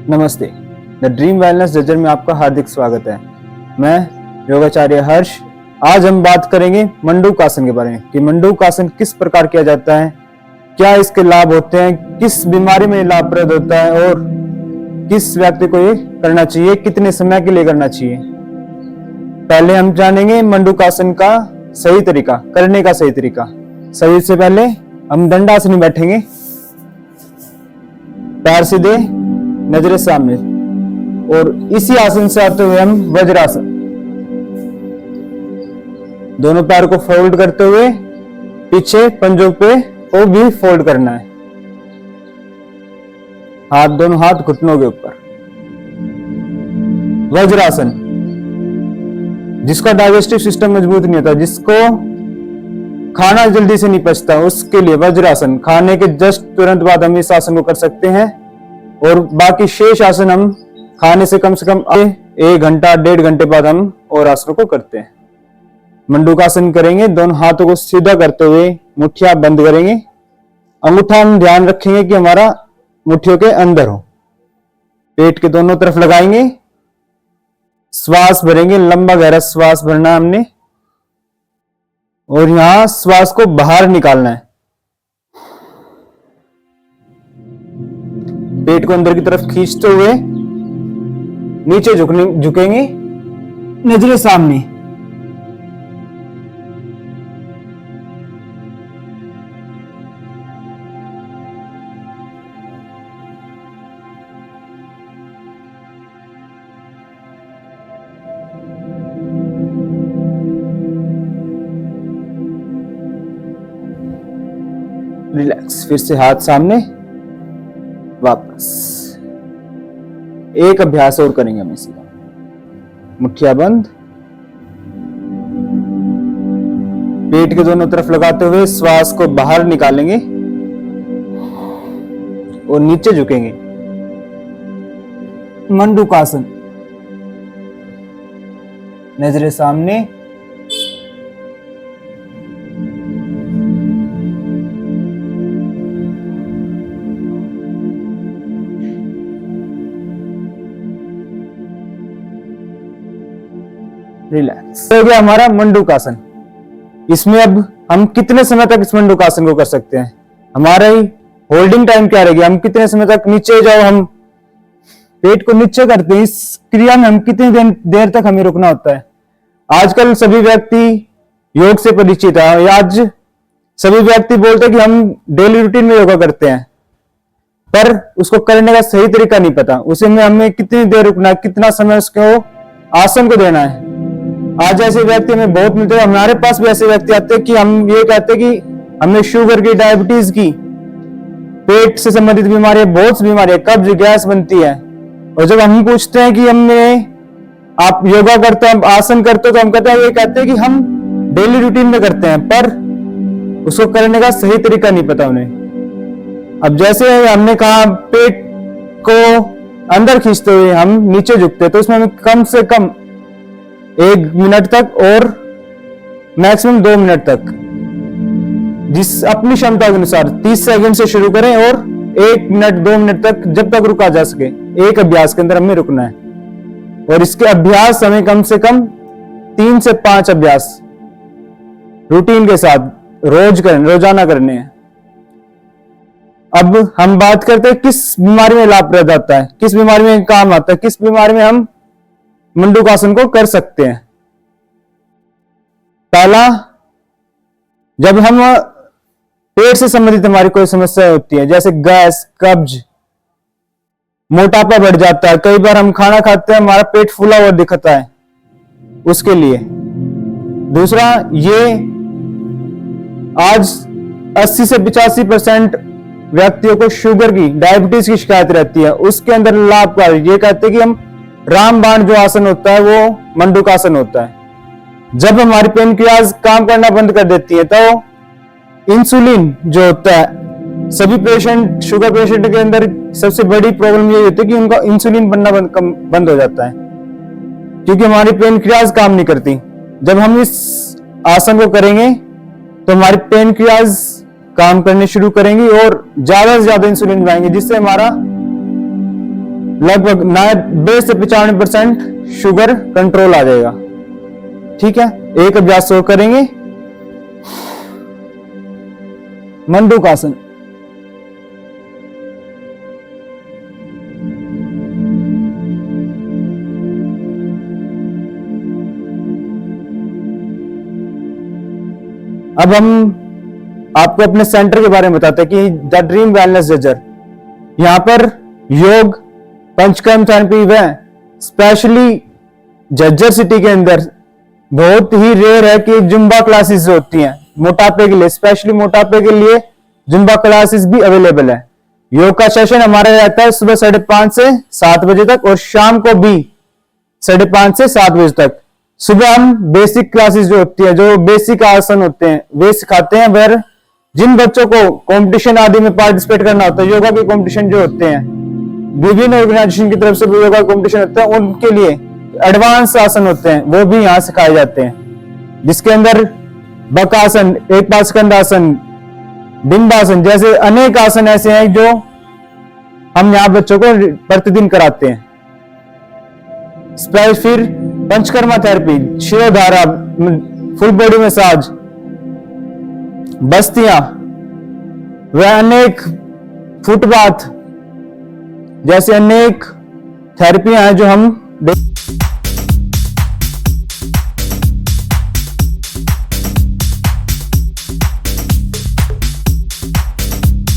नमस्ते। The dream wellness जर्जर में आपका हार्दिक स्वागत है। मैं योगाचार्य हर्ष। आज हम बात करेंगे मंडूकासन के बारे में कि मंडूकासन किस प्रकार किया जाता है, क्या इसके लाभ होते हैं, किस बीमारी में लाभप्रद होता है और किस व्यक्ति को ये करना चाहिए, कितने समय के लिए करना चाहिए। पहले हम जानेंगे मंडूकासन का सही तरीका, करने का सही तरीका। सभी से पहले हम दंडासन में बैठेंगे, पैर सीधे, नजरें सामने, और इसी आसन से आते हुए हम वज्रासन, दोनों पैर को फोल्ड करते हुए पीछे पंजों पे को भी फोल्ड करना है। दोनों हाथ घुटनों के ऊपर। वज्रासन, जिसका डाइजेस्टिव सिस्टम मजबूत नहीं होता, जिसको खाना जल्दी से नहीं पचता, उसके लिए वज्रासन। खाने के जस्ट तुरंत बाद हम इस आसन को कर सकते हैं और बाकी शेष आसन हम खाने से कम 1 घंटा 1.5 घंटे बाद हम और आसनों को करते हैं। मंडूकासन करेंगे, दोनों हाथों को सीधा करते हुए मुट्ठियां बंद करेंगे। अंगूठा हम ध्यान रखेंगे कि हमारा मुट्ठियों के अंदर हो। पेट के दोनों तरफ लगाएंगे, श्वास भरेंगे, लंबा गहरा श्वास भरना हमने, और यहां श्वास को बाहर निकालना है। पेट को अंदर की तरफ खींचते हुए नीचे झुकेंगे, नजरें सामने। रिलैक्स, फिर से हाथ सामने, वापस। एक अभ्यास और करेंगे हम इसी का। मुट्ठियां बंद, पेट के दोनों तरफ लगाते हुए श्वास को बाहर निकालेंगे और नीचे झुकेंगे। मंडूकासन, नजरें सामने, रिलैक्स। हो गया हमारा मंडूकासन। इसमें अब हम कितने समय तक इस मंडूकासन को कर सकते हैं, हमारा ही होल्डिंग टाइम क्या रहेगी, हम कितने समय तक नीचे जाओ, हम पेट को नीचे करते हैं, इस क्रिया में हम कितनी देर तक हमें रुकना होता है। आजकल सभी व्यक्ति योग से परिचित है, आज सभी व्यक्ति बोलते हैं कि हम डेली रूटीन में योगा करते हैं, पर उसको करने का सही तरीका नहीं पता। उसे में हमें कितनी देर रुकना है, कितना समय उसको आसन को देना है। आज ऐसे व्यक्ति हमें बहुत मिलते हैं, हमारे पास भी ऐसे व्यक्ति आते हैं कि हम ये कहते हैं कि हमें शुगर की, डायबिटीज की, पेट से संबंधित बीमारियां, बहुत सी बीमारियां, कब्ज, गैस बनती है। और जब हम पूछते हैं कि आप योगा करते हैं, आसन करते हो, तो हम कहते हैं कि हम डेली रूटीन में करते हैं, पर उसको करने का सही तरीका नहीं पता उन्हें। अब जैसे हमने कहा पेट को अंदर खींचते हुए हम नीचे झुकते हैं, तो उसमें हमें कम से कम 1 मिनट तक और मैक्सिमम 2 मिनट तक, जिस अपनी क्षमता के अनुसार 30 सेकंड से शुरू करें और 1 मिनट 2 मिनट तक, जब तक रुका जा सके। एक अभ्यास के अंदर हमें रुकना है और इसके अभ्यास हमें कम से कम 3 से 5 अभ्यास रूटीन के साथ रोजाना करने हैं। अब हम बात करते हैं किस बीमारी में लाभप्रद आता है, किस बीमारी में काम आता है, किस बीमारी में हम मंडूकासन को कर सकते हैं। पहला, जब हम पेट से संबंधित हमारी कोई समस्या होती है, जैसे गैस, कब्ज, मोटापा बढ़ जाता है, कई बार हम खाना खाते हैं हमारा पेट फूला हुआ दिखता है, उसके लिए। दूसरा, ये आज 80 से 85% व्यक्तियों को शुगर की, डायबिटीज की शिकायत रहती है, उसके अंदर लाभकारी ये कहते हैं कि हम रामबाण जो आसन होता है वो मंडूकासन होता है। जब हमारी पेनक्रियाज काम करना बंद कर देती है, तो इंसुलिन जो होता है, सभी पेशेंट, शुगर पेशेंट के अंदर सबसे बड़ी प्रॉब्लम ये होती है कि उनका इंसुलिन बनना बंद हो जाता है, क्योंकि हमारी पेनक्रियाज काम नहीं करती। जब हम इस आसन को करेंगे तो हमारी पेनक्रियाज काम करने शुरू करेंगी और ज्यादा से ज्यादा इंसुलिन बनाएंगे, जिससे हमारा लगभग 90 से 95% शुगर कंट्रोल आ जाएगा। ठीक है, एक अभ्यास और करेंगे, मंडूकासन। अब हम आपको अपने सेंटर के बारे में बताते हैं कि द ड्रीम वेलनेस जजर, यहां पर योग, पंचकर्म थेरेपी व स्पेशली जज्जर सिटी के अंदर बहुत ही रेयर है कि जुम्बा क्लासेस होती हैं मोटापे के लिए, स्पेशली मोटापे के लिए जुम्बा क्लासेस भी अवेलेबल है। योग का सेशन हमारा रहता है सुबह 5:30 से 7 बजे तक और शाम को भी 5:30 से 7 बजे तक। सुबह हम बेसिक क्लासेस जो होती है, जो बेसिक आसन होते हैं वे सिखाते हैं। वह जिन बच्चों को कंपटीशन आदि में पार्टिसिपेट करना होता है, योगा के कंपटीशन जो होते हैं विभिन्न ऑर्गेनाइजेशन की तरफ से योगा कंपटीशन होता है, उनके लिए एडवांस आसन होते हैं वो भी यहाँ सिखाए जाते हैं, जिसके अंदर बकासन, एक पास्कंद आसन, डिम्बासन जैसे अनेक आसन ऐसे हैं जो हम यहाँ बच्चों को प्रतिदिन कराते हैं। फिर panchakarma therapy, shirodhara, full body massage, बस्तियां व अनेक फुटबाथ जैसे अनेक थेरेपियां हैं जो हम